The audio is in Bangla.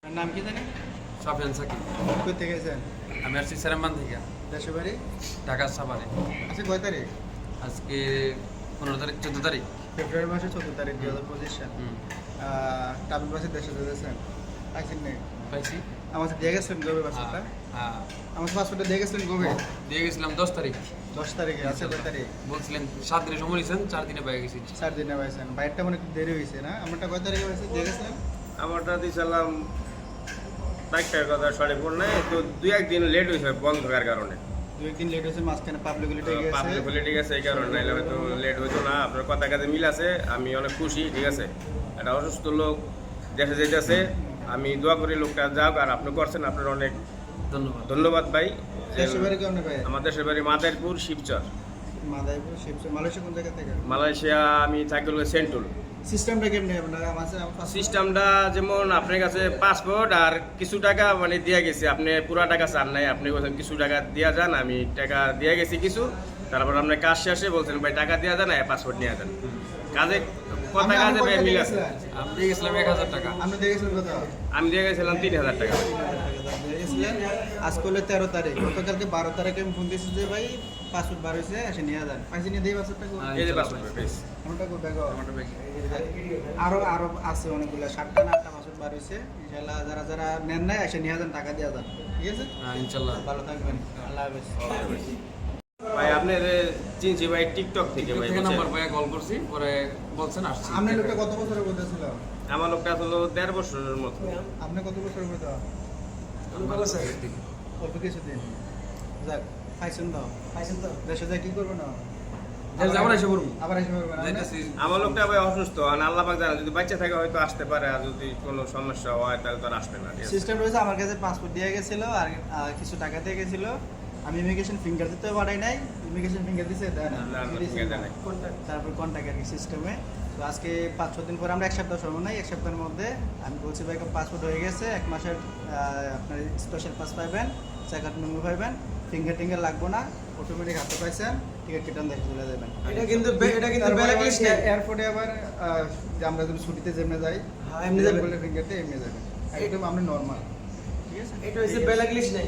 আপনার নাম কি জানেন? সাফিয়ান সাকিব। কোথা থেকে এসেছেন? আমি আসছি সেরামান থেকে, দেশের বাড়ি? ঢাকার সাভারে। আজকে কয় তারিখ? আজকে 15 তারিখ 14 তারিখ। ফেব্রুয়ারি মাসের 14 তারিখ 2025 সাল। হুম, টাবিল বাসে দেশে যেতেছেন পাইছেন নেই? পাইছি। আমার সাথে দিয়ে গেছিলেন কবে পাসপোর্টটা? হ্যাঁ, আমার পাসপোর্টটা দিয়ে গেছিলেন কবে? দিয়ে গেছিলাম 10 তারিখ। 10 তারিখে। আছে কয় তারিখ? বলছিলেন 7 দিনের সময় নিয়েছেন, 4 দিনে পেয়ে গেছি। 4 দিনে পাইছেন। বাইরটা মানে একটু দেরি হয়েছে না? আমারটা কয় তারিখে পাইছে দিয়ে গেছিলেন? আমারটা দিয়েছিলাম তারিখটার কথা সঠিক মনে নাই, তো 2-1 দিন লেট হয়েছে বন্ধ থাকার কারণে। 2 দিন লেট হয়েছে, মাঝখানে পাবলিক হলিডে গেছে। পাবলিক হলিডে গেছে এই কারণে, নাহলে হয়তো লেট হইতো না। আপনার কথা কাজে মিল আছে, আমি অনেক খুশি। ঠিক আছে, একটা অসুস্থ লোক দেশে যেতেছে, আমি দোয়া করি লোকটা যাক। আর আপনি করছেন, আপনার অনেক ধন্যবাদ। ধন্যবাদ ভাই। যে দেশের বাড়ি কেমন ভাই? আমার দেশের বাড়ি মাদারীপুর, শিবচর, মাদারীপুর, শিবচর। মালয়েশিয়া কোন জায়গা থেকে? মালয়েশিয়া। আমি থাকি হলো সেন্টুল। সিস্টেমটা কেমনে আপনার? আমার সিস্টেমটা যেমন আপনার কাছে পাসপোর্ট আর কিছু টাকা মানে দিয়ে গেছি, আপনি পুরা টাকা চান নাই, আপনি বলছেন কিছু টাকা দেওয়া যান, আমি টাকা দিয়ে গেছি কিছু। তারপর আপনার কাজ শেষে বলছেন ভাই টাকা দেওয়া যান, পাসপোর্ট নিয়ে যান। কাজে কথা কাজে ভাই মিল আছে। আমি দিয়ে গেছিলাম 1000 টাকা। আপনি দিয়ে গেছিলেন কত? আমি দিয়ে গেছিলাম 3000 টাকা। আজ করলে 13 তারিখ, গতকালকে 12 তারিখে আমি ফোন দিয়েছি যে ভাই পাসপোর্ট বার হয়েছে, এসে নিয়ে যান। পাইছি নিয়ে দেই পাসপোর্টটা। এই যে পাসপোর্ট পেয়েছি। আমারটা কো ব্যাগ? আমারটা ব্যাগে। আরো আরো আছে অনেকগুলো, 7টা না 8টা পাসপোর্ট বার হয়েছে। ইনশাআল্লাহ যারা যারা নেন নাই এসে নিয়ে যান, টাকা দিয়ে যান। ঠিক আছে, হ্যাঁ, ইনশাল্লাহ। ভালো থাকবেন। আল্লাহ হাফেজ। ভাই আপনি চিনছি ভাই টিকটক থেকে ভাই। থেকে নাম্বার বুঝছেন? পাইয়া কল করছি, পরে বলছেন আসছি। আপনার লোকটা কত বছরের বলতেছিল? আমার লোকটা আসলে 13 বছরের মতো। আপনি কত বছরের বলতে? দেখি। অল্প কিছুদিন। যাক, পাইছেন তো? পাইছেন তো? দেশে যাই কি করবেন না? যাবো না, এসে পড়বো। আবার এসে পারবেন না? যাইতেছি। আমার লোকটা ভাই অসুস্থ, আর আল্লাহ পাক জানে, যদি বাচ্চা থাকে হয়তো আসতে পারে, আর যদি কোনো সমস্যা হয় তাহলে তো আর আসবে না। ঠিক আছে? সিস্টেম রয়েছে, আমার কাছে পাসপোর্ট দিয়ে গেছিল আর কিছু টাকা দিয়ে গেছিল। আমি ইমিগ্রেশন ফিঙ্গার দিতে পারাই নাই। ইমিগ্রেশন ফিঙ্গার দিছে দেয় না। না, finger দেয় নাই। তারপর কন্ট্যাক্ট আর কি সিস্টেমে। তো আজকে 5-6 দিন পরে, আমরা 1 সপ্তাহ সময় নাই, 1 সপ্তাহের মধ্যে আমি বলছি ভাই পাসপোর্ট হয়ে গেছে, 1 মাসের আপনার স্পেশাল পাস পাইবেন, চেকআউট মেমো পাইবেন, ফিঙ্গার টিঙ্গার লাগবো না, অটোমেটিক হাতে পাইছেন, টিকিট কেটে দেখে চলে যাবেন। এটা কিন্তু ব্ল্যাকলিস্ট না। এয়ারপোর্টে আবার যে আমরা যদি ছুটিতে যেমনি যাই, হ্যাঁ, এমনি যাবেন। ফিঙ্গারতে এমনি যাবেন, একদম আমরা নর্মাল। ঠিক আছে, এটা হচ্ছে ব্ল্যাকলিস্ট না।